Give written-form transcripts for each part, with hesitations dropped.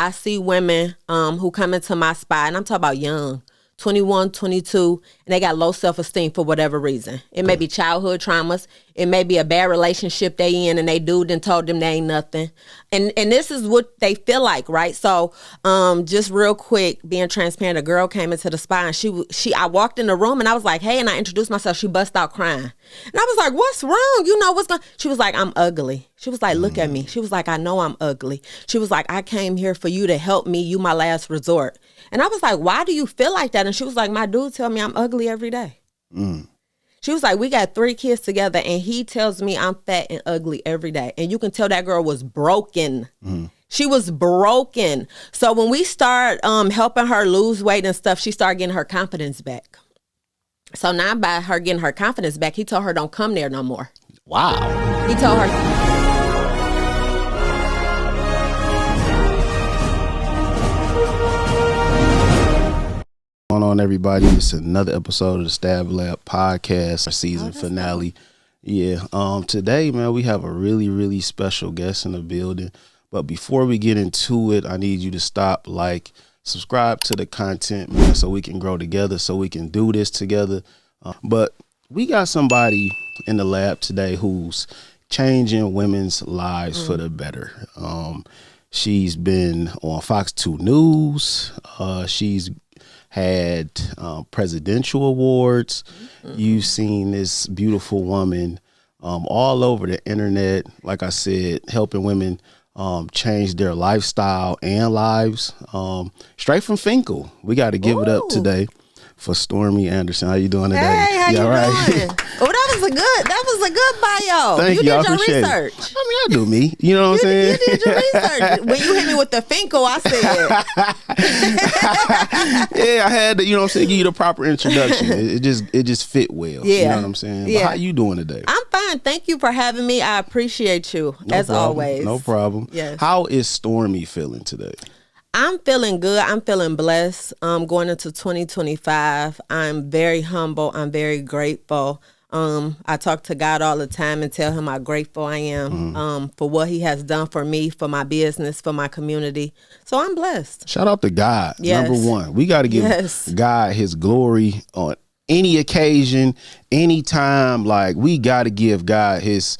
I see women who come into my spot, and I'm talking about young, 21, 22, and they got low self-esteem for whatever reason. It may be childhood traumas. It may be a bad relationship they in, and they dude and told them they ain't nothing. And this is what they feel like, right? So just real quick, being transparent, a girl came into the spot, and I walked in the room, and I was like, hey, and I introduced myself. She bust out crying. And I was like, what's wrong? You know what's going on? She was like, I'm ugly. She was like, look at me. She was like, I know I'm ugly. She was like, I came here for you to help me. You my last resort. And I was like, why do you feel like that? And she was like, my dude tell me I'm ugly every day. She was like, we got 3 kids together, and he tells me I'm fat and ugly every day. And you can tell that girl was broken. She was broken. So when we start helping her lose weight and stuff, she started getting her confidence back. So now by her getting her confidence back, he told her don't come there no more. Wow. He told her... Going on, everybody? It's another episode of the Stab Lab podcast, our season finale. Yeah. Today, man, we have a really special guest in the building. But before we get into it, I need you to stop, like, subscribe to the content, man, so we can grow together, so we can do this together. But we got somebody in the lab today who's changing women's lives for the better. She's been on Fox 2 News. She's had presidential awards. You've seen this beautiful woman all over the internet, like I said, helping women change their lifestyle and lives. Straight from Finkel. We got to give it up today for STORMIE Anderson. How you doing today? Hey, how you doing? Oh, that was a good bio. Thank you. You I did your appreciate research. It. I mean, I do me. You know what I'm saying? You did your research. When you hit me with the Finkel, I said. Yeah, I had to, you know what I'm saying, give you the proper introduction. It just fit well. Yeah. You know what I'm saying? Yeah. But how you doing today? I'm fine. Thank you for having me. I appreciate you, as always. No problem. Yes. How is STORMIE feeling today? I'm feeling good. I'm feeling blessed. Going into 2025. I'm very humble. I'm very grateful. I talk to God all the time and tell him how grateful I am for what he has done for me, for my business, for my community. So I'm blessed. Shout out to God. Yes. Number one. We got to give God his glory on any occasion, anytime. Like, we got to give God his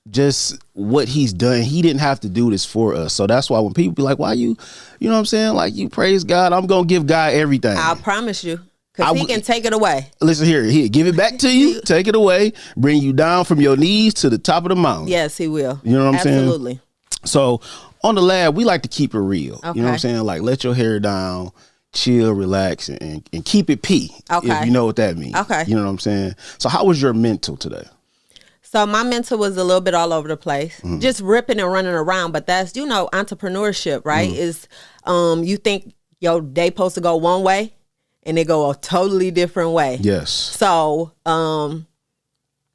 just what he's done. He didn't have to do this for us. So that's why when people be like, why you know what I'm saying? Like, you praise God. I'm going to give God everything. I promise you. Because he can take it away. Listen here, give it back to you, take it away, bring you down from your knees to the top of the mountain. Yes, he will. You know what I'm saying? Absolutely. So on the lab, we like to keep it real. Okay. You know what I'm saying? Like, let your hair down, chill, relax, and keep it P. Okay. If you know what that means. Okay. You know what I'm saying? So how was your mental today? So my mental was a little bit all over the place, just ripping and running around. But that's, entrepreneurship, right? Is you think your day supposed to go one way, and it go a totally different way. Yes. So my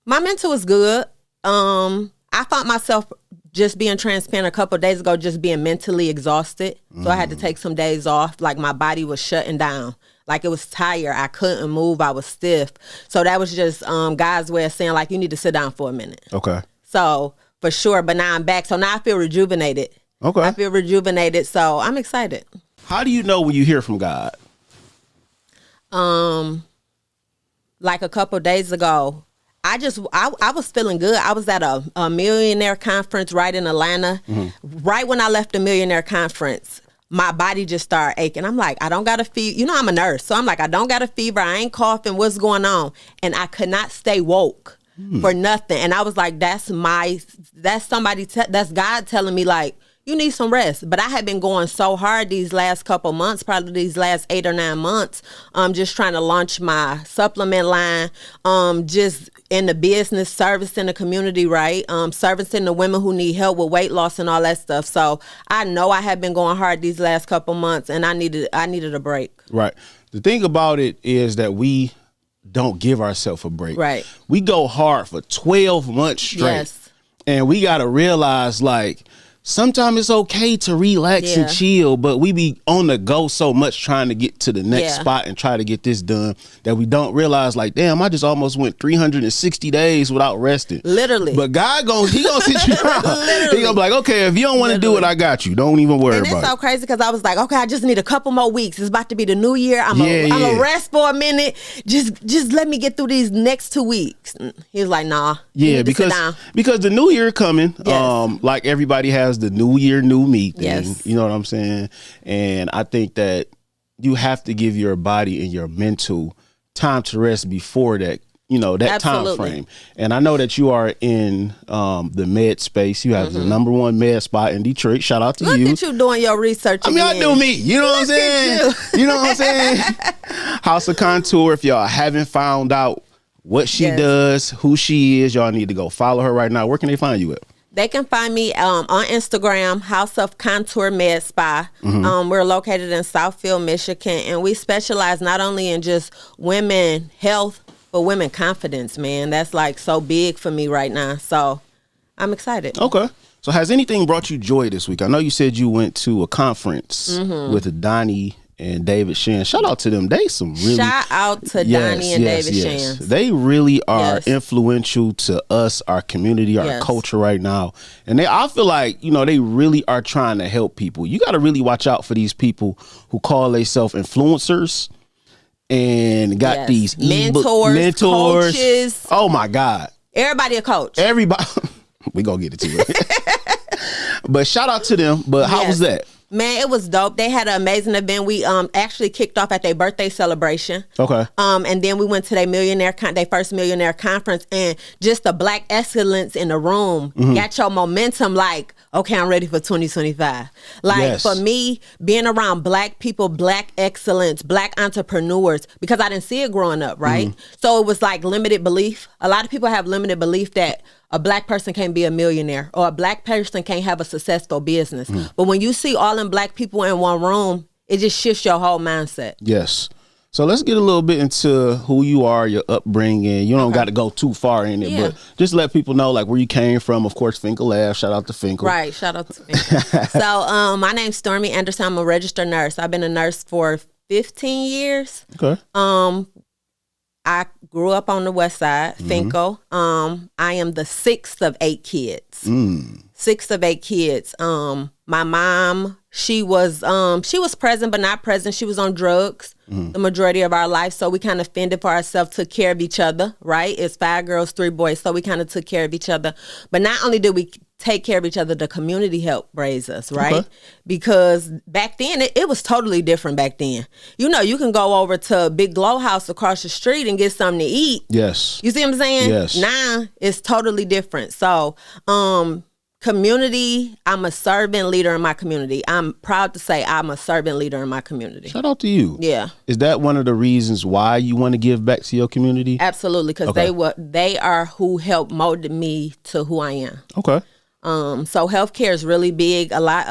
mental was good. I found myself just being transparent a couple of days ago, just being mentally exhausted. So I had to take some days off. Like, my body was shutting down. Like, it was tired. I couldn't move. I was stiff. So that was just God's way of saying, like, you need to sit down for a minute. Okay. So for sure. But now I'm back. So now I feel rejuvenated. Okay. I feel rejuvenated. So I'm excited. How do you know when you hear from God? Like a couple of days ago, I was feeling good. I was at a millionaire conference right in Atlanta. Right when I left the millionaire conference, my body just started aching. I'm like, I don't got a fever. You know, I'm a nurse. So I'm like, I don't got a fever. I ain't coughing. What's going on? And I could not stay woke for nothing. And I was like, that's God telling me, like, you need some rest. But I had been going so hard these last couple months, probably these last 8 or 9 months, just trying to launch my supplement line, just in the business, servicing the community, right? Servicing the women who need help with weight loss and all that stuff. So I know I have been going hard these last couple months, and I needed a break. Right. The thing about it is that we don't give ourselves a break. Right. We go hard for 12 months straight. Yes. And we got to realize, like, sometimes it's okay to relax and chill, but we be on the go so much trying to get to the next spot and try to get this done that we don't realize, like, damn, I just almost went 360 days without resting. Literally. But God he gonna sit you down. He gonna be like, okay, if you don't want to do it, I got you. Don't even worry about it. And it's so crazy because I was like, okay, I just need a couple more weeks. It's about to be the new year. I'm gonna rest for a minute. Just let me get through these next 2 weeks. He was like, nah. Yeah, because the new year coming, like everybody has the new year, new me thing. Yes. You know what I'm saying? And I think that you have to give your body and your mental time to rest before that, that time frame. And I know that you are in the med space. You have the #1 med spot in Detroit. Shout out to you. Look at you doing your research. I mean, I do me. You know what I'm saying? You know what I'm saying? House of Contour. If y'all haven't found out what she does, who she is, y'all need to go follow her right now. Where can they find you at? They can find me on Instagram, House of Contour Med Spa. We're located in Southfield, Michigan, and we specialize not only in just women health, but women confidence, man. That's like so big for me right now. So I'm excited. Okay. So has anything brought you joy this week? I know you said you went to a conference with Donnie and David Shan. Shout out to them. They some really shout out to Donnie and David Shan. They really are influential to us, our community, our culture right now. And I feel like, they really are trying to help people. You got to really watch out for these people who call themselves influencers and got these mentors, coaches. Oh my God. Everybody a coach. Everybody. We gonna get it to it. But shout out to them. But how was that? Man, it was dope. They had an amazing event. We actually kicked off at their birthday celebration. Okay. And then we went to their first millionaire conference, and just the Black excellence in the room got your momentum like, okay, I'm ready for 2025. Like for me, being around Black people, Black excellence, Black entrepreneurs, because I didn't see it growing up, right? So it was like limited belief. A lot of people have limited belief that a Black person can't be a millionaire or a Black person can't have a successful business. But when you see all them Black people in one room, it just shifts your whole mindset. Yes. So let's get a little bit into who you are, your upbringing. You don't got to go too far in it, but just let people know like where you came from. Of course, Finkel Lab. Shout out to Finkel. Right. Shout out to Finkel. So my name's Stormie Anderson. I'm a registered nurse. I've been a nurse for 15 years. Okay. I grew up on the west side, Finkel. I am the 6th of 8 kids. 6th of 8 kids. My mom, she was present but not present. She was on drugs the majority of our life. So we kind of fended for ourselves, took care of each other, right? It's 5 girls, 3 boys. So we kind of took care of each other. But not only did we take care of each other, the community helped raise us, right? Okay. Because back then, it was totally different back then. You can go over to a Big Glow House across the street and get something to eat. Yes. You see what I'm saying? Yes. Now, it's totally different. So, community, I'm a servant leader in my community. I'm proud to say I'm a servant leader in my community. Shout out to you. Yeah. Is that one of the reasons why you want to give back to your community? Absolutely, because they are who helped mold me to who I am. Okay. So healthcare is really big. A lot.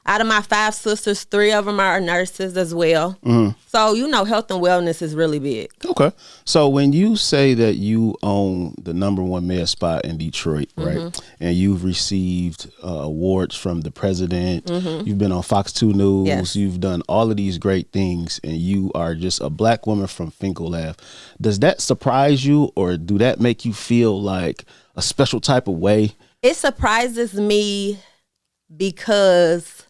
Out of my 5 sisters, 3 of them are nurses as well. So, health and wellness is really big. Okay. So when you say that you own the #1 med spot in Detroit, right, and you've received awards from the president, you've been on Fox 2 News, you've done all of these great things, and you are just a Black woman from Finkel Lab. Does that surprise you, or do that make you feel like a special type of way? It surprises me because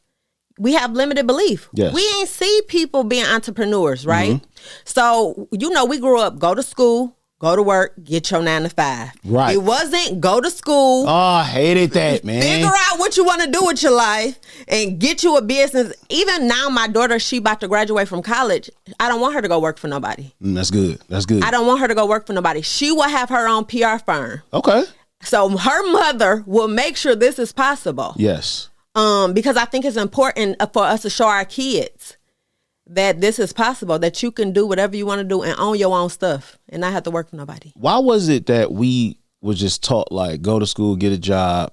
we have limited belief. Yes. We ain't see people being entrepreneurs, right? So, we grew up, go to school, go to work, get your 9 to 5. Right. It wasn't go to school. Oh, I hated that, man. Figure out what you want to do with your life and get you a business. Even now, my daughter, she about to graduate from college. I don't want her to go work for nobody. That's good. That's good. I don't want her to go work for nobody. She will have her own PR firm. Okay. So her mother will make sure this is possible. Yes. Because I think it's important for us to show our kids that this is possible, that you can do whatever you want to do and own your own stuff and not have to work for nobody. Why was it that we was just taught like go to school, get a job,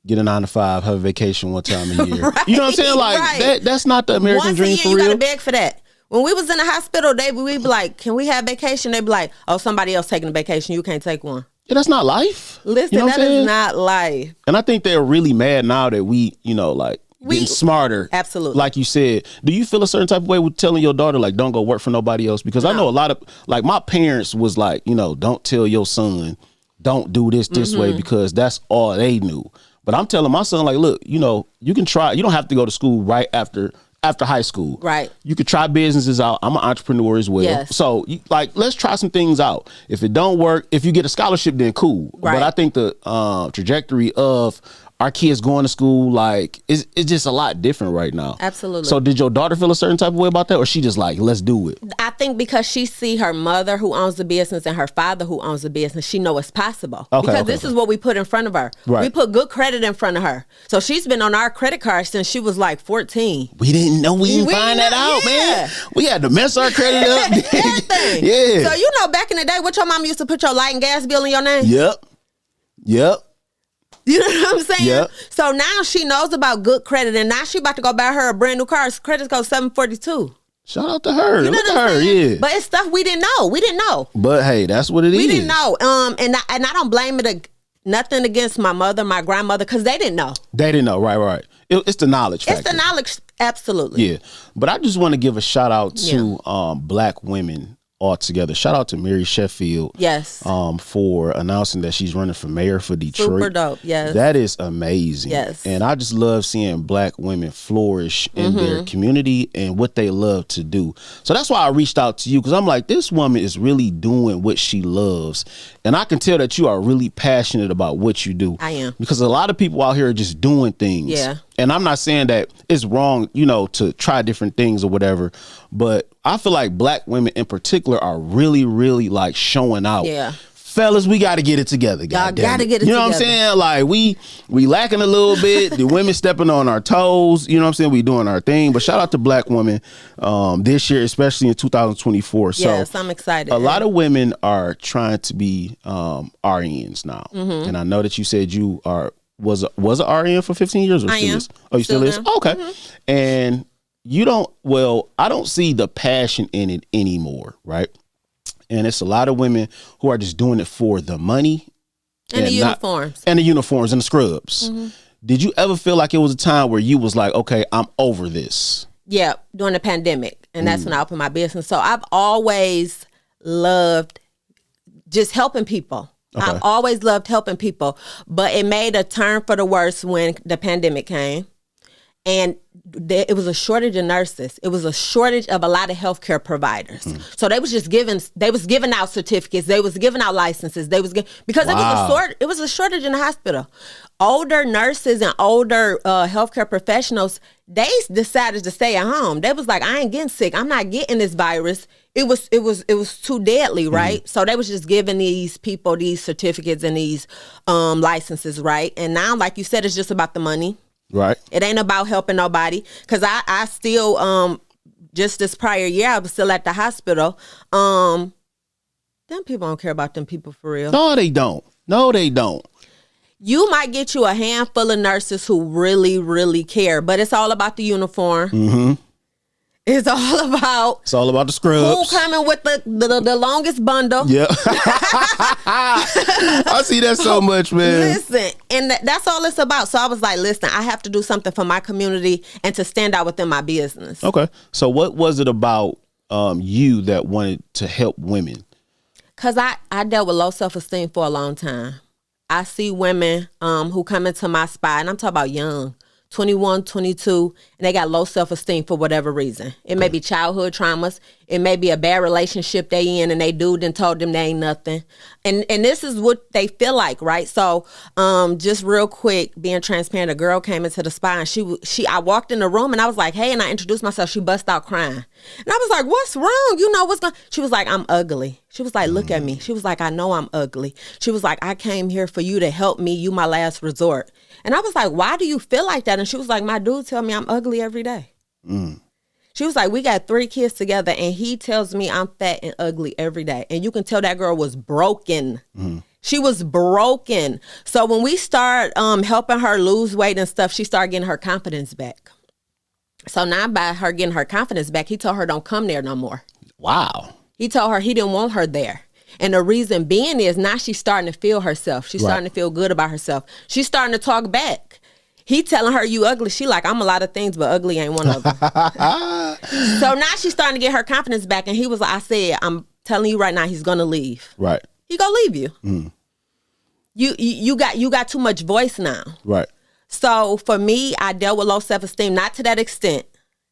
get a 9 to 5, have a vacation one time a year? Right, you know what I'm saying? Like that's not the American dream for real. You gotta beg for that. When we was in the hospital, we'd be like, can we have vacation? They'd be like, oh, somebody else taking a vacation. You can't take one. Yeah, that's not life. Listen, you know that is not life. And I think they're really mad now that we, like, getting smarter. Absolutely. Like you said, do you feel a certain type of way with telling your daughter, like, don't go work for nobody else? Because I know a lot of, like, my parents was like, don't tell your son, don't do this way, because that's all they knew. But I'm telling my son, like, look, you can try. You don't have to go to school right after high school. Right. You could try businesses out. I'm an entrepreneur as well. Yes. So, let's try some things out. If it don't work, if you get a scholarship, then cool. Right. But I think the trajectory of our kids going to school, like, it's just a lot different right now. Absolutely. So did your daughter feel a certain type of way about that, or she just like, let's do it? I think because she see her mother who owns the business and her father who owns the business, she know it's possible. Because this is what we put in front of her. Right. We put good credit in front of her. So she's been on our credit card since she was like 14. We didn't know. We didn't find that out, man. We had to mess our credit up. Everything. Yeah. So back in the day, what your mom used to put your light and gas bill in your name? Yep. You know what I'm saying? Yep. So now she knows about good credit, and now she about to go buy her a brand new car. Credit score 742. Shout out to her. You know Look at her, yeah. But it's stuff we didn't know. We didn't know. But hey, that's what it is. We didn't know. And I don't blame it. Nothing against my mother, my grandmother, because they didn't know. They didn't know. Right. It's the knowledge factor. It's the knowledge, absolutely. Yeah. But I just want to give a shout out to Black women altogether. Shout out to Mary Sheffield. Yes. For announcing that she's running for mayor for Detroit. Super dope. Yes. That is amazing. Yes. And I just love seeing Black women flourish in their community and what they love to do. So that's why I reached out to you, because I'm like, this woman is really doing what she loves. And I can tell that you are really passionate about what you do. I am. Because a lot of people out here are just doing things. Yeah. And I'm not saying that it's wrong, to try different things or whatever, but I feel like Black women in particular are really, really like showing out. Yeah. Fellas, we got to get it together. Y'all got to get it together. You know what I'm saying? Like, we lacking a little bit. The women stepping on our toes. You know what I'm saying? We doing our thing. But shout out to Black women this year, especially in 2024. Yes, so I'm excited. A lot of women are trying to be RNs now. And I know that you said you was an RN for 15 years or I still am. is? Oh, you still is? Okay. And I don't see the passion in it anymore, right? And it's a lot of women who are just doing it for the money. And the uniforms. And the uniforms and the scrubs. Did you ever feel like it was a time where you was like, okay, I'm over this? Yeah, during the pandemic. And that's when I opened my business. So I've always loved just helping people. Okay. I've always loved helping people. But it made a turn for the worse when the pandemic came. And it was a shortage of nurses. It was a shortage of a lot of healthcare providers. So they was giving out certificates. They was giving out licenses. Because it was a shortage in the hospital. Older nurses and older healthcare professionals, they decided to stay at home. They was like, I ain't getting sick. I'm not getting this virus. It was too deadly, right? So they was just giving these people these certificates and these licenses, right? And now, like you said, it's just about the money. Right. It ain't about helping nobody. Because I still, just this prior year, I was still at the hospital. Them people don't care about them people for real. No, they don't. You might get you a handful of nurses who really, really care, but it's all about the uniform. It's all about the scrubs. Who coming with the longest bundle. Yeah. I see that so much, man. Listen, and that's all it's about. So I was like, listen, I have to do something for my community and to stand out within my business. Okay. So what was it about you that wanted to help women? Because I dealt with low self-esteem for a long time. I see women who come into my spot, and I'm talking about young, 21, 22, and they got low self-esteem for whatever reason. It may be childhood traumas. It may be a bad relationship they in and they dude done told them they ain't nothing. And this is what they feel like, right? So just real quick, being transparent, a girl came into the spa and I walked in the room and I was like, hey, and I introduced myself. She bust out crying. And I was like, what's wrong? You know what's going on? She was like, I'm ugly. She was like, look at me. She was like, I know I'm ugly. She was like, I came here for you to help me. You my last resort. And I was like, why do you feel like that? And she was like, my dude tell me I'm ugly every day. She was like, we got 3 kids together and he tells me I'm fat and ugly every day. And you can tell that girl was broken. She was broken. So when we start helping her lose weight and stuff, she started getting her confidence back. So now by her getting her confidence back, he told her don't come there no more. Wow. He told her he didn't want her there. And the reason being is now she's starting to feel herself. She's starting to feel good about herself. She's starting to talk back. He telling her you ugly. She like, I'm a lot of things, but ugly ain't one of them. So now she's starting to get her confidence back. And he was like, I said, I'm telling you right now, he's gonna leave. Right. He gonna leave you. You got too much voice now. Right. So for me, I dealt with low self-esteem, not to that extent,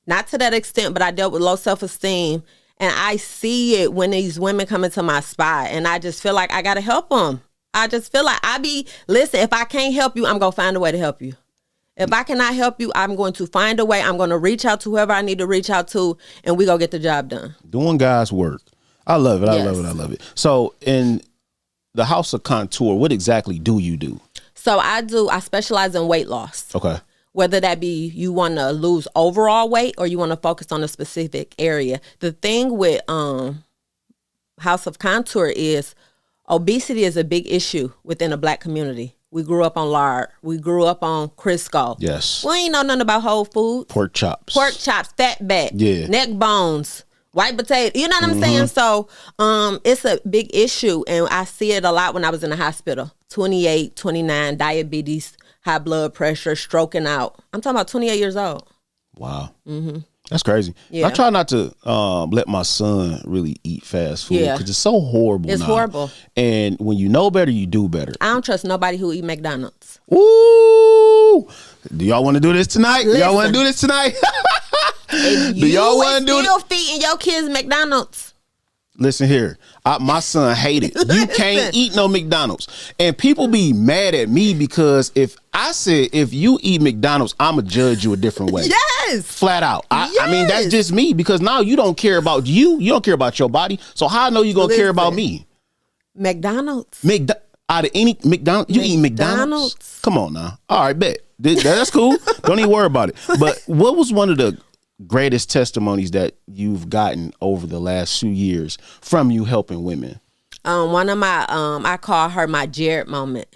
but I dealt with low self-esteem. And I see it when these women come into my spot, and I just feel like I got to help them. I just feel like listen, if I can't help you, I'm going to find a way to help you. If I cannot help you, I'm going to find a way. I'm going to reach out to whoever I need to reach out to, and we going to get the job done. Doing God's work. I love it. I love it. So in the House of Contour, what exactly do you do? So I specialize in weight loss. Okay. Whether that be you want to lose overall weight or you want to focus on a specific area. The thing with House of Contour is obesity is a big issue within the Black community. We grew up on lard. We grew up on Crisco. Yes. We ain't know nothing about whole foods. Pork chops, fat back, neck bones, white potato. You know what I'm saying? So it's a big issue, and I see it a lot when I was in the hospital. 28, 29, diabetes, high blood pressure, stroking out. I'm talking about 28 years old. Wow. That's crazy. Yeah. I try not to let my son really eat fast food because it's so horrible. It's horrible. And when you know better, you do better. I don't trust nobody who eat McDonald's. Ooh. Do y'all want to do this tonight? Listen, y'all want to do this tonight? Do y'all want to do it? Still feeding your kids McDonald's. Listen here, my son hate it. You can't eat no McDonald's. And people be mad at me because if you eat McDonald's, I'ma judge you a different way. Yes. Flat out. I mean, that's just me because now you don't care about you. You don't care about your body. So how I know you gonna care about me? McDonald's. Out of any McDonald's, you eat McDonald's? Come on now. All right, bet. That's cool. Don't even worry about it. But what was one of the greatest testimonies that you've gotten over the last few years from you helping women? One of my I call her my Jared moment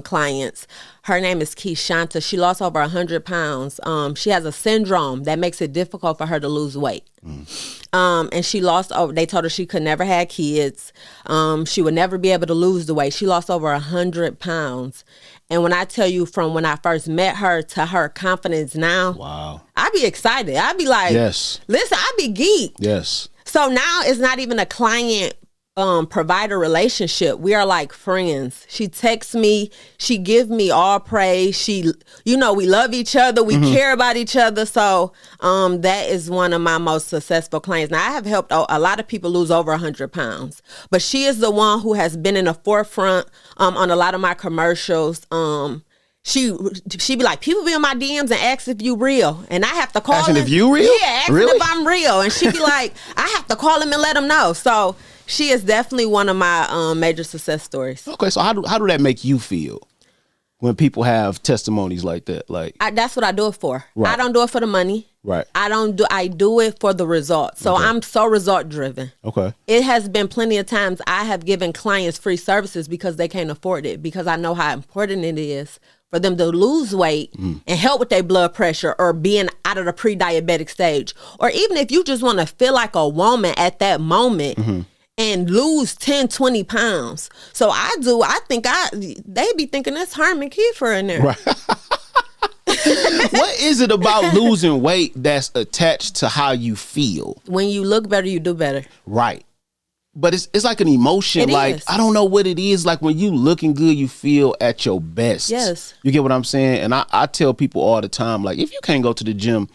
clients. Her name is Keishanta. She lost over 100 pounds. She has a syndrome that makes it difficult for her to lose weight. And she lost over, they told her she could never have kids. She would never be able to lose the weight. She lost over 100 pounds. And when I tell you, from when I first met her to her confidence now, wow, I be excited. I be like, yes, listen, I be geeked. Yes. So now it's not even a client provider relationship. We are like friends. She texts me, she gives me all praise. We love each other, we care about each other. So that is one of my most successful clients. Now I have helped a lot of people lose over 100 pounds, but she is the one who has been in the forefront on a lot of my commercials. She be like, people be in my DMs and ask if you real, and I have to call asking them. If you real? Yeah, asking really? If I'm real, and she be like, I have to call them and let them know. So she is definitely one of my major success stories. Okay, so how do that make you feel when people have testimonies like that? Like that's what I do it for. Right. I don't do it for the money. Right. I do it for the results. So I'm so result driven. Okay. It has been plenty of times I have given clients free services because they can't afford it, because I know how important it is for them to lose weight and help with their blood pressure or being out of the pre-diabetic stage. Or even if you just want to feel like a woman at that moment and lose 10, 20 pounds. So I think they be thinking that's Herman Kiefer in there. Right. What is it about losing weight that's attached to how you feel? When you look better, you do better. Right. But it's like an emotion. I don't know what it is. Like when you looking good, you feel at your best. Yes. You get what I'm saying? And I tell people all the time, like, if you can't go to the gym,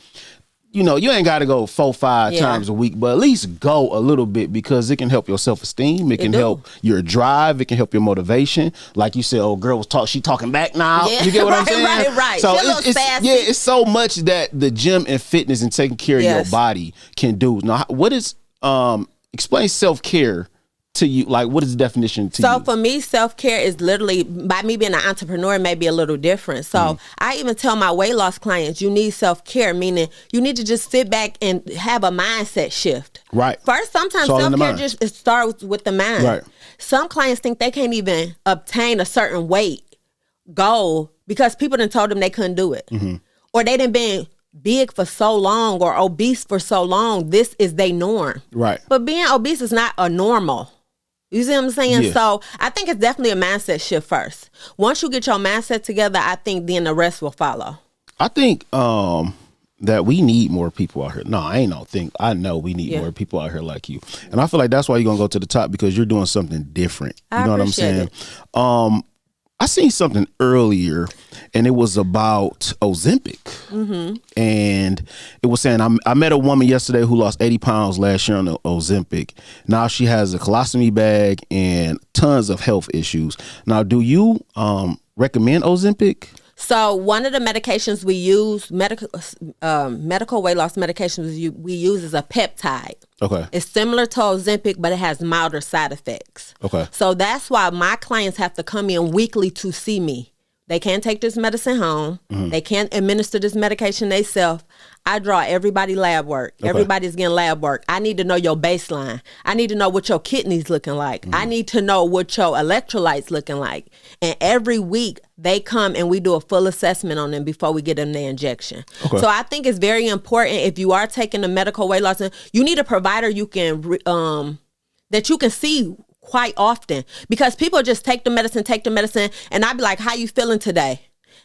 you ain't got to go 4-5 times a week, but at least go a little bit, because it can help your self-esteem. It can help your drive. It can help your motivation. Like you said, old girl was she talking back now. Yeah. You get what I'm saying? Right. So it's so much that the gym and fitness and taking care of your body can do. Now, what is explain self-care to you. Like, what is the definition to you? So for me, self-care is literally, by me being an entrepreneur, may be a little different. So I even tell my weight loss clients, you need self-care, meaning you need to just sit back and have a mindset shift. Right. First, sometimes self-care just starts with the mind. Right. Some clients think they can't even obtain a certain weight goal because people done told them they couldn't do it. Or they done been big for so long or obese for so long, this is their norm. Right. But being obese is not a normal. You see what I'm saying? Yeah. So I think it's definitely a mindset shift first. Once you get your mindset together, I think then the rest will follow. I think that we need more people out here. No, I ain't no think. I know we need more people out here like you. And I feel like that's why you're going to go to the top, because you're doing something different. You know what I'm saying? I seen something earlier, and it was about Ozempic. And it was saying, I met a woman yesterday who lost 80 pounds last year on the Ozempic. Now she has a colostomy bag and tons of health issues. Now, do you recommend Ozempic? So one of the medications we use, medical weight loss medications we use is a peptide. Okay. It's similar to Ozempic, but it has milder side effects. Okay. So that's why my clients have to come in weekly to see me. They can't take this medicine home. They can't administer this medication themselves. I draw everybody lab work. Okay. Everybody's getting lab work. I need to know your baseline. I need to know what your kidneys looking like. I need to know what your electrolytes looking like. And every week they come and we do a full assessment on them before we get them the injection. Okay. So I think it's very important, if you are taking the medical weight loss, you need a provider you can that you can see quite often, because people just take the medicine, and I'd be like, how you feeling today?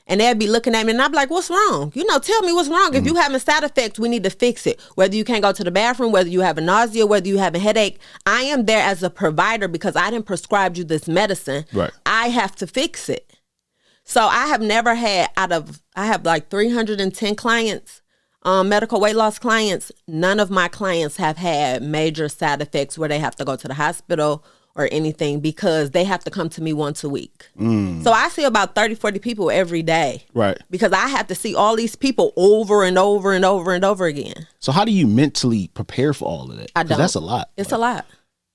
And they'd be looking at me and I'd be like, what's wrong? Tell me what's wrong. If you having side effects, we need to fix it. Whether you can't go to the bathroom, whether you have a nausea, whether you have a headache, I am there as a provider because I didn't prescribe you this medicine. Right. I have to fix it. So I have never had, I have like 310 clients, medical weight loss clients. None of my clients have had major side effects where they have to go to the hospital or anything, because they have to come to me once a week. So I see about 30, 40 people every day. Right. Because I have to see all these people over and over and over and over again. So how do you mentally prepare for all of that? I don't. That's a lot. It's a lot.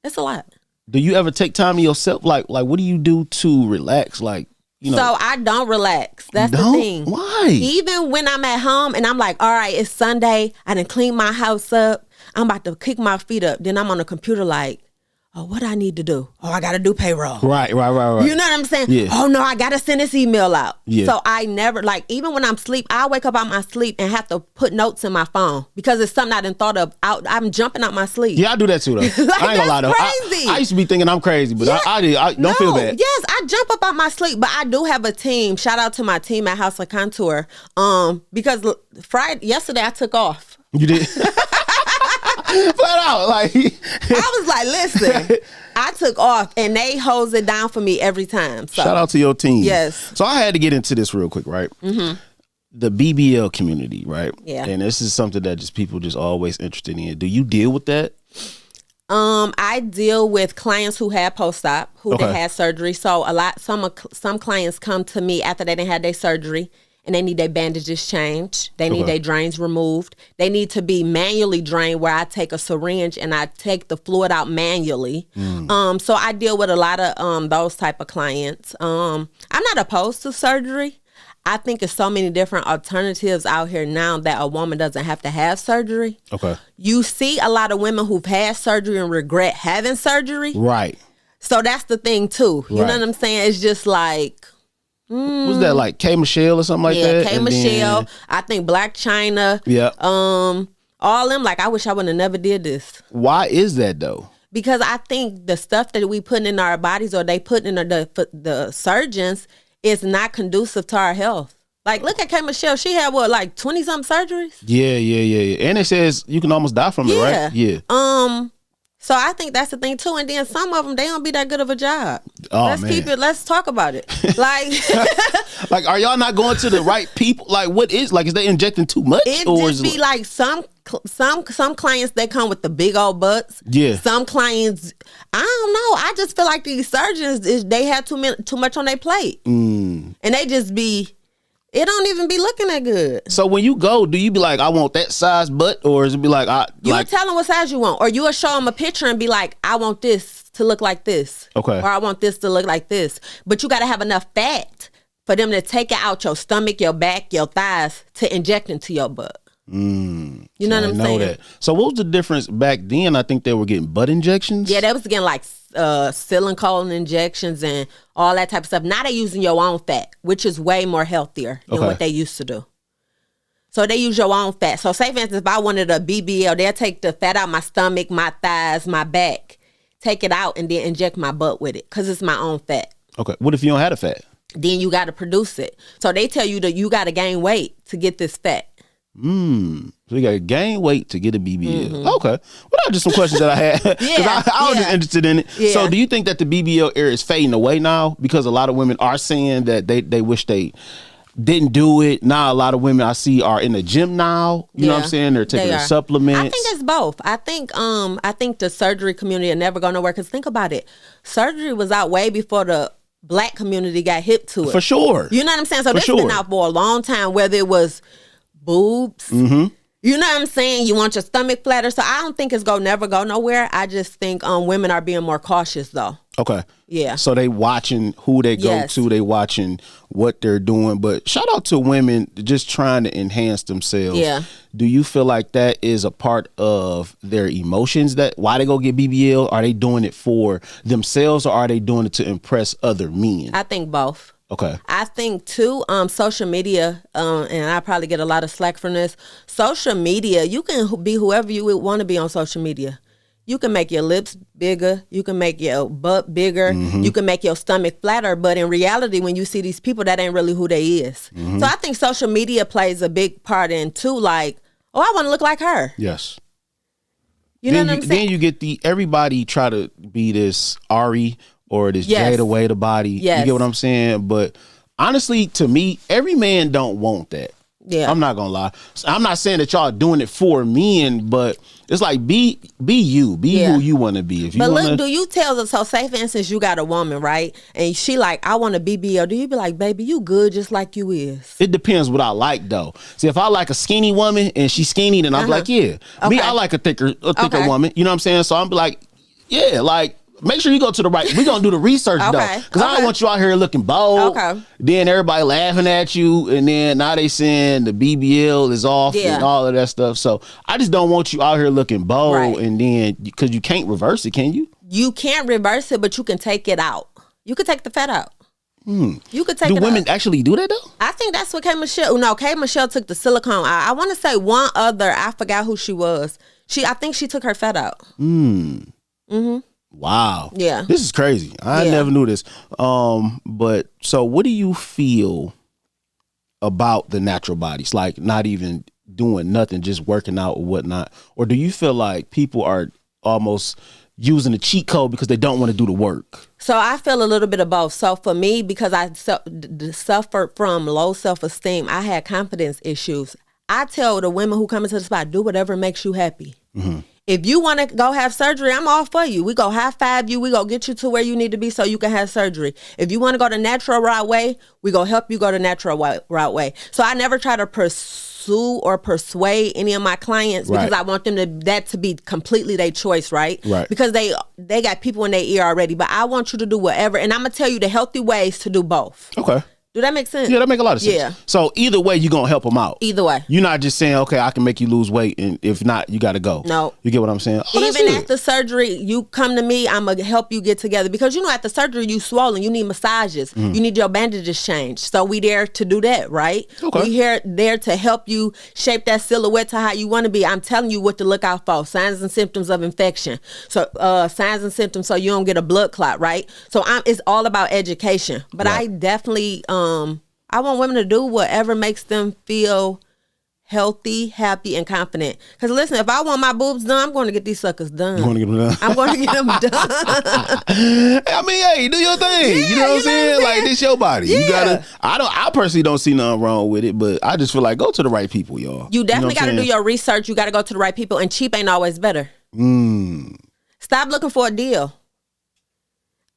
It's a lot. Do you ever take time to yourself? Like what do you do to relax? Like, So I don't relax. That's the thing. Why? Even when I'm at home and I'm like, all right, it's Sunday. I done clean my house up. I'm about to kick my feet up. Then I'm on the computer like, oh, what I need to do? Oh, I got to do payroll. Right. You know what I'm saying? Yeah. Oh, no, I got to send this email out. Yeah. So I never, even when I'm asleep, I wake up out my sleep and have to put notes in my phone because it's something I done thought of. I'm jumping out my sleep. Yeah, I do that too, though. I ain't gonna lie, though. Crazy. I used to be thinking I'm crazy, but I don't feel bad. Yes, I jump up out my sleep, but I do have a team. Shout out to my team at House of Contour. Because yesterday I took off. You did? Flat out, I was like, listen, I took off and they hose it down for me every time. So. Shout out to your team. Yes. So I had to get into this real quick, right? The BBL community, right? Yeah. And this is something that people always interested in. Do you deal with that? I deal with clients who had post-op, who they had surgery. So some clients come to me after they done had their surgery, and they need their bandages changed. They need their drains removed. They need to be manually drained, where I take a syringe and I take the fluid out manually. So I deal with a lot of those type of clients. I'm not opposed to surgery. I think there's so many different alternatives out here now that a woman doesn't have to have surgery. Okay. You see a lot of women who've had surgery and regret having surgery. Right. So that's the thing too. You know what I'm saying? It's just like... Was that like K Michelle or something like that? Yeah, K Michelle. I think Black China. Yeah. All them, like, I wish I would have never did this. Why is that though? Because I think the stuff that we put in our bodies, or they put in the surgeons, is not conducive to our health. Like, look at K Michelle. She had what, like 20-something surgeries? Yeah. And it says you can almost die from it, right? Yeah. So I think that's the thing too. And then some of them, they don't be that good of a job. Oh, Let's talk about it. Like, like, are y'all not going to the right people? Like, is they injecting too much? It just be like some clients, they come with the big old butts. Yeah. Some clients, I don't know. I just feel like these surgeons, they have too much on their plate. And they just be... It don't even be looking that good. So when you go, do you be like, I want that size butt? Or is it be like, you'll tell them what size you want. Or you'll show them a picture and be like, I want this to look like this. Okay. Or I want this to look like this. But you got to have enough fat for them to take it out your stomach, your back, your thighs to inject into your butt. You know what I'm saying? That. So what was the difference back then? I think they were getting butt injections. Yeah, they was getting like silicone injections and all that type of stuff. Now they using your own fat, which is way more healthier than what they used to do. So they use your own fat. So say for instance, if I wanted a BBL, they'll take the fat out my stomach, my thighs, my back, take it out and then inject my butt with it because it's my own fat. Okay. What if you don't have the fat? Then you got to produce it. So they tell you that you got to gain weight to get this fat. So you got to gain weight to get a BBL. Okay. Well, that was just some questions that I had because I was just interested in it. Yeah. So do you think that the BBL era is fading away now? Because a lot of women are saying that they wish they didn't do it. Now a lot of women I see are in the gym now. You know what I'm saying? They're taking their supplements. I think it's both. I think the surgery community are never going to work. Because think about it. Surgery was out way before the Black community got hip to it. For sure. You know what I'm saying? So this has been out for a long time, whether it was boobs. You know what I'm saying? You want your stomach flatter. So I don't think it's never go nowhere. I just think women are being more cautious though. Okay. Yeah. So they watching who they go to. They watching what they're doing. But shout out to women just trying to enhance themselves. Yeah. Do you feel like that is a part of their emotions? That why they go get BBL? Are they doing it for themselves or are they doing it to impress other men? I think both. Okay. I think too, social media, and I probably get a lot of slack from this. Social media, you can be whoever you would want to be on social media. You can make your lips bigger. You can make your butt bigger. You can make your stomach flatter. But in reality, when you see these people, that ain't really who they is. So I think social media plays a big part in too. Like, oh, I want to look like her. Yes. You know what I'm saying? Then you get everybody try to be this Ari or this Jada Waiter body. Yes. You get what I'm saying? But honestly, to me, every man don't want that. Yeah. I'm not gonna lie. I'm not saying that y'all doing it for men, but it's like be you. Be who you want to be. If you but wanna... look, do you tell them, so say for instance you got a woman, right? And she like, I want a BBL. Do you be like, baby, you good just like you is? It depends what I like though. See, if I like a skinny woman and she's skinny, then I'm like, yeah. Me, I like a thicker woman. You know what I'm saying? So I'm like, yeah, like make sure you go to the right. We're going to do the research though. Because I don't want you out here looking bold. Then everybody laughing at you. And then now they saying the BBL is off and all of that stuff. So I just don't want you out here looking bold. And then, because you can't reverse it, can you? You can't reverse it, but you can take it out. You can take the fat out. You could take it out. Do women actually do that though? I think that's what K. Michelle. No, K. Michelle took the silicone out. I want to say one other. I forgot who she was. I think she took her fat out. Wow. Yeah. This is crazy. I never knew this. But so what do you feel about the natural bodies? Like not even doing nothing, just working out or whatnot? Or do you feel like people are almost using a cheat code because they don't want to do the work? So I feel a little bit of both. So for me, because I suffered from low self-esteem, I had confidence issues. I tell the women who come into the spot, do whatever makes you happy. If you want to go have surgery, I'm all for you. We go high five you. We go get you to where you need to be so you can have surgery. If you want to go the natural route way, we go help you go the natural route way. So I never try to pursue or persuade any of my clients because I want them to be completely their choice, right? Because they got people in their ear already. But I want you to do whatever. And I'm going to tell you the healthy ways to do both. Okay. Do that make sense? Yeah, that make a lot of sense. Yeah. So either way, you're going to help them out. Either way. You're not just saying, okay, I can make you lose weight, and if not, you got to go. No. You get what I'm saying? Even after surgery, you come to me, I'm going to help you get together. Because, after surgery, you swollen. You need massages. You need your bandages changed. So we there to do that, right? Okay. We there to help you shape that silhouette to how you want to be. I'm telling you what to look out for. Signs and symptoms of infection. So signs and symptoms so you don't get a blood clot, right? So it's all about education. But I definitely... I want women to do whatever makes them feel healthy, happy, and confident. Because listen, if I want my boobs done, I'm going to get these suckers done. You want to get them done? I'm going to get them done. I mean, hey, do your thing. Yeah, you know what I'm saying? Like, this your body. Yeah. You gotta. I personally don't see nothing wrong with it, but I just feel like go to the right people, y'all. You definitely got to do your research. You got to go to the right people, and cheap ain't always better. Stop looking for a deal.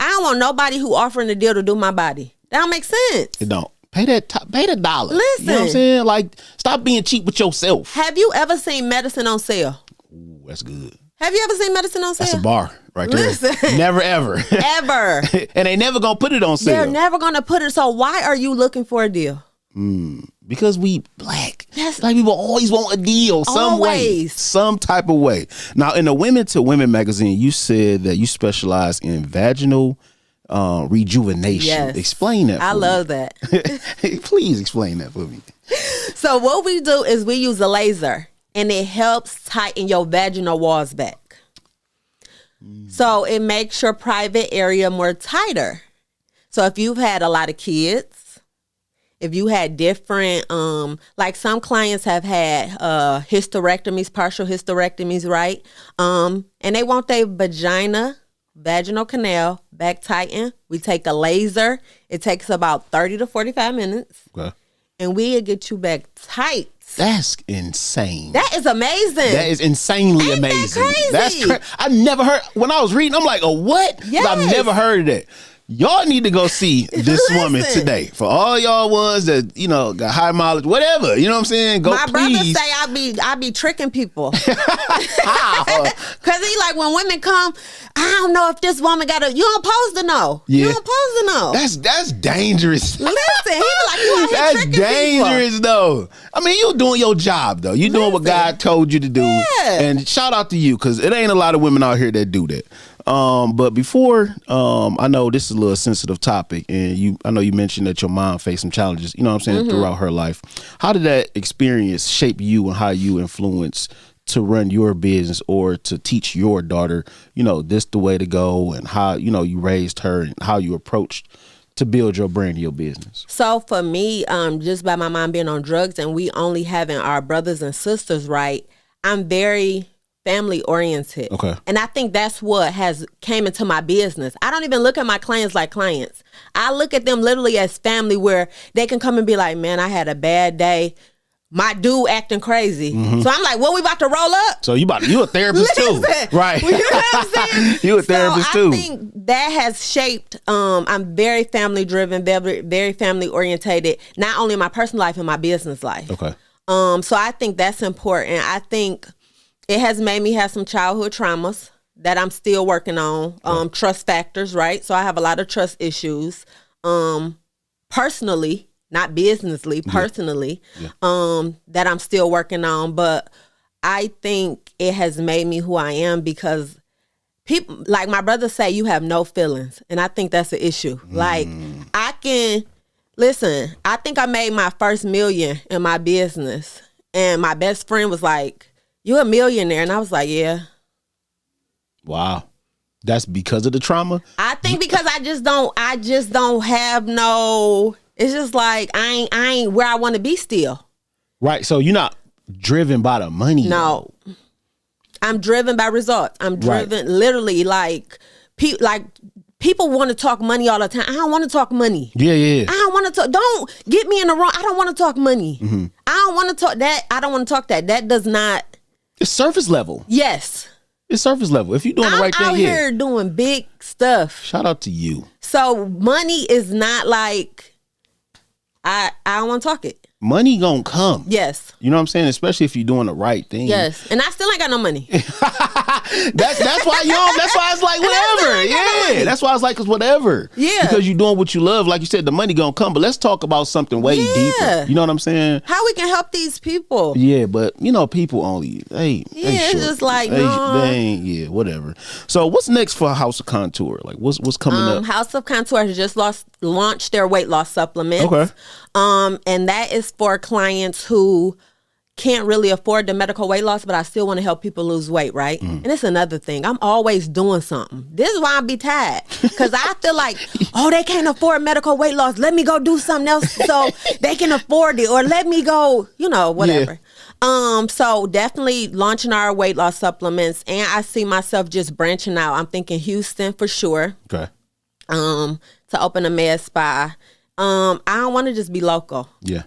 I don't want nobody who offering a deal to do my body. That don't make sense. It don't. Pay the dollar. Listen. You know what I'm saying? Like, stop being cheap with yourself. Have you ever seen medicine on sale? Ooh, that's good. Have you ever seen medicine on sale? That's a bar right there. Listen. Never, ever. Ever. And they never gonna put it on sale. They're never gonna put it. So why are you looking for a deal? Because we black. Like people always want a deal some way, some type of way. Now, in the Women to Women magazine, you said that you specialize in vaginal rejuvenation. Yes. Explain that for me. I love that. Please explain that for me. So what we do is we use a laser and it helps tighten your vaginal walls back. So it makes your private area more tighter. So if you've had a lot of kids, if you had different, like some clients have had hysterectomies, partial hysterectomies, right? And they want their vaginal canal back tightened. We take a laser. It takes about 30 to 45 minutes. Okay. And we'll get you back tight. That's insane. That is amazing. That is insanely Ain't that amazing. crazy? That's crazy. I never heard, when I was reading, I'm like, oh, what? Yes. I've never heard of that. Y'all need to go see this woman today. For all y'all ones that, you know, got high mileage, whatever. You know what I'm saying? Go, My please. brother say I be tricking people. Cause he like, when women come, I don't know if this woman got you don't supposed to know. Yeah. You don't supposed to know. That's dangerous. Listen, he be like, you out here That's tricking dangerous people. though. I mean, you doing your job though. You doing what God told you to do. Yeah. And shout out to you, because it ain't a lot of women out here that do that. But before, I know this is a little sensitive topic, and I know you mentioned that your mom faced some challenges, you know what I'm saying, throughout her life. How did that experience shape you, and how you influence to run your business or to teach your daughter, you know, this the way to go, and how, you know, you raised her and how you approached to build your brand, your business? So for me, just by my mom being on drugs and we only having our brothers and sisters, right, I'm very family oriented. Okay. And I think that's what has came into my business. I don't even look at my clients like clients. I look at them literally as family, where they can come and be like, man, I had a bad day. My dude acting crazy. So I'm like, well, we about to roll up. So you a therapist too, right? You know what I'm saying? You a therapist too. I think that has shaped. I'm very family driven, very, very family orientated. Not only in my personal life, in my business life. Okay. So I think that's important. I think it has made me have some childhood traumas that I'm still working on. Trust factors, right? So I have a lot of trust issues, personally. Not businessly, personally, that I'm still working on. But I think it has made me who I am, because people, like my brother say, you have no feelings. And I think that's an issue. Like, I think I made my first million in my business. And my best friend was like, you a millionaire? And I was like, yeah. Wow. That's because of the trauma? I think because I just don't have no... It's just like I ain't where I want to be still. Right. So you're not driven by the money. No. I'm driven by results. I'm driven literally like people want to talk money all the time. I don't want to talk money. Yeah. I don't want to talk. Don't get me in the wrong. I don't want to talk money. I don't want to talk that. I don't want to talk that. That does not. It's surface level. Yes. It's surface level. If you're doing the right thing, I'm out here doing big stuff. Shout out to you. So money is not like I don't want to talk it. Money gonna come. Yes. You know what I'm saying? Especially if you're doing the right thing. Yes. And I still ain't got no money. that's why it's like whatever. Yeah. That's why it's like it's whatever. Yeah. Because you're doing what you love. Like you said, the money gonna come. But let's talk about something way deeper. You know what I'm saying? How we can help these people. Yeah, but you know, people only it's just like they ain't whatever. So what's next for House of Contour? Like what's coming up? House of Contour has just launched their weight loss supplements. Okay. And that is for clients who can't really afford the medical weight loss, but I still want to help people lose weight, right? And it's another thing. I'm always doing something. This is why I be tired. Because I feel like, they can't afford medical weight loss. Let me go do something else so they can afford it. Or let me go, whatever. Yeah. So definitely launching our weight loss supplements. And I see myself just branching out. I'm thinking Houston for sure. Okay. To open a MEDSPA. I don't want to just be local. Yeah.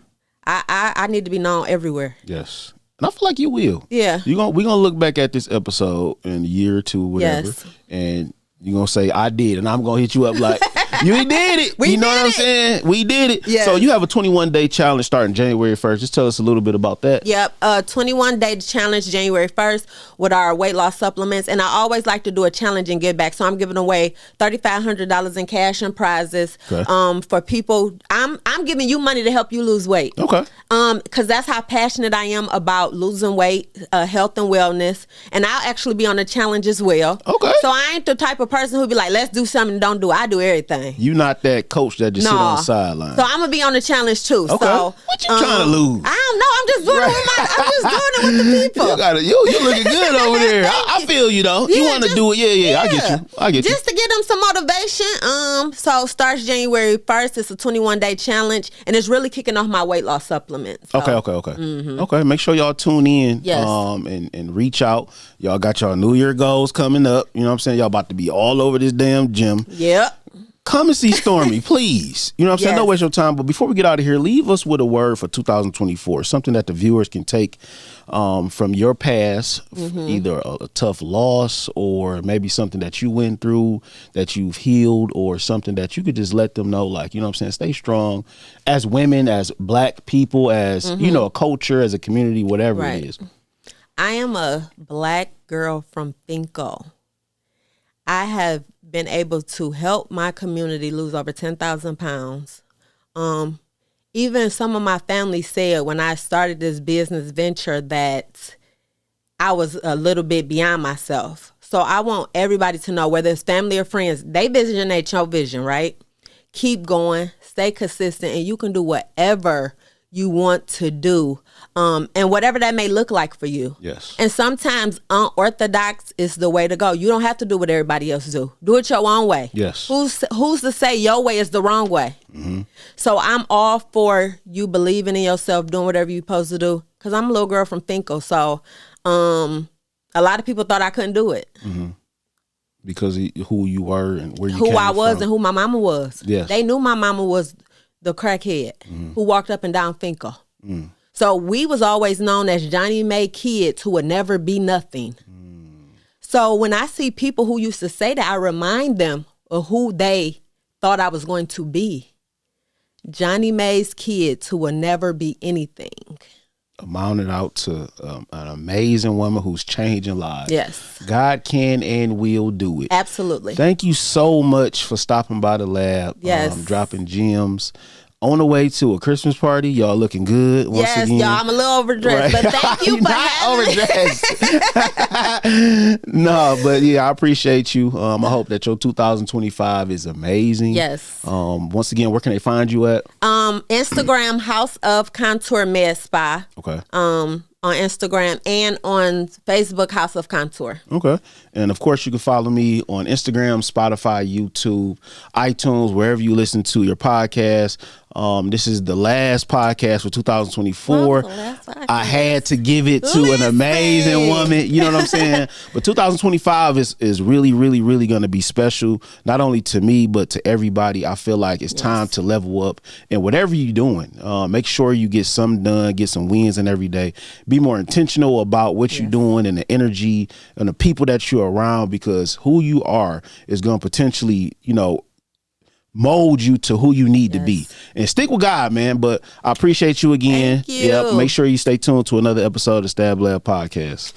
I need to be known everywhere. Yes. And I feel like you will. Yeah. We're gonna look back at this episode in a year or two, whatever. Yes. And you're gonna say, I did, and I'm gonna hit you up like, you did it. We you know did what I'm it. saying? We did it. Yes. So you have a 21-day challenge starting January 1st. Just tell us a little bit about that. Yep. 21-day challenge January 1st with our weight loss supplements. And I always like to do a challenge and give back. So I'm giving away $3,500 in cash and prizes. Okay. For people. I'm giving you money to help you lose weight. Okay. Because that's how passionate I am about losing weight, health and wellness. And I'll actually be on the challenge as well. Okay. So I ain't the type of person who be like, let's do something and don't do it. I do everything. everything. You not that coach that just sit on the sideline. So I'm gonna be on the challenge too. Okay. So what you trying to lose? I don't know. I'm just doing it with the people. You looking good over there. I feel you though. You want to do it? Yeah. I get you. Just to give them some motivation. So starts January 1st. It's a 21-day challenge, and it's really kicking off my weight loss supplement. So. Okay. Okay. Make sure y'all tune in. Yes. And reach out. Y'all got y'all New Year goals coming up. You know what I'm saying? Y'all about to be all over this damn gym. Yep. Come and see Stormie, please. You know what I'm saying? Don't waste your time. But before we get out of here, leave us with a word for 2024. Something that the viewers can take from your past, either a tough loss or maybe something that you went through that you've healed, or something that you could just let them know, like, you know what I'm saying? Stay strong as women, as Black people, as, you know, a culture, as a community, whatever it is. I am a Black girl from Finco. I have been able to help my community lose over 10,000 pounds. Even some of my family said when I started this business venture that I was a little bit beyond myself. So I want everybody to know, whether it's family or friends, they vision ain't your vision, right? Keep going, stay consistent, and you can do whatever you want to do, and whatever that may look like for you. Yes. And sometimes unorthodox is the way to go. You don't have to do what everybody else do. Do it your own way. Yes. Who's to say your way is the wrong way? So I'm all for you believing in yourself, doing whatever you're supposed to do. Because I'm a little girl from Finco, so a lot of people thought I couldn't do it. Because who you were and where you came from. Who I was from. And who my mama was. Yes. They knew my mama was the crackhead who walked up and down Finco. So we was always known as Johnny May kids who would never be nothing. So when I see people who used to say that, I remind them of who they thought I was going to be. Johnny May's kids who will never be anything. Amounted out to an amazing woman who's changing lives. Yes. God can and will do it. Absolutely. Thank you so much for stopping by the lab. Yes. Dropping gems. On the way to a Christmas party, y'all looking good once again. Y'all, I'm a little overdressed, but thank you for having me. No, but yeah, I appreciate you. I hope that your 2025 is amazing. Yes. Once again, where can they find you at? Instagram, House of Contour MEDSPA. Okay. On Instagram, and on Facebook, House of Contour. Okay. And of course, you can follow me on Instagram, Spotify, YouTube, iTunes, wherever you listen to your podcast. This is the last podcast for 2024. I had to give it to an amazing woman. You know what I'm saying? But 2025 is really, really, really going to be special, not only to me, but to everybody. I feel like it's time to level up. And whatever you're doing, make sure you get something done, get some wins in every day. Be more intentional about what you're doing and the energy and the people that you're around, because who you are is going to potentially, mold you to who you need to be. And stick with God, man. But I appreciate you again. Thank you. Yep. Make sure you stay tuned to another episode of Stab Lab Podcast.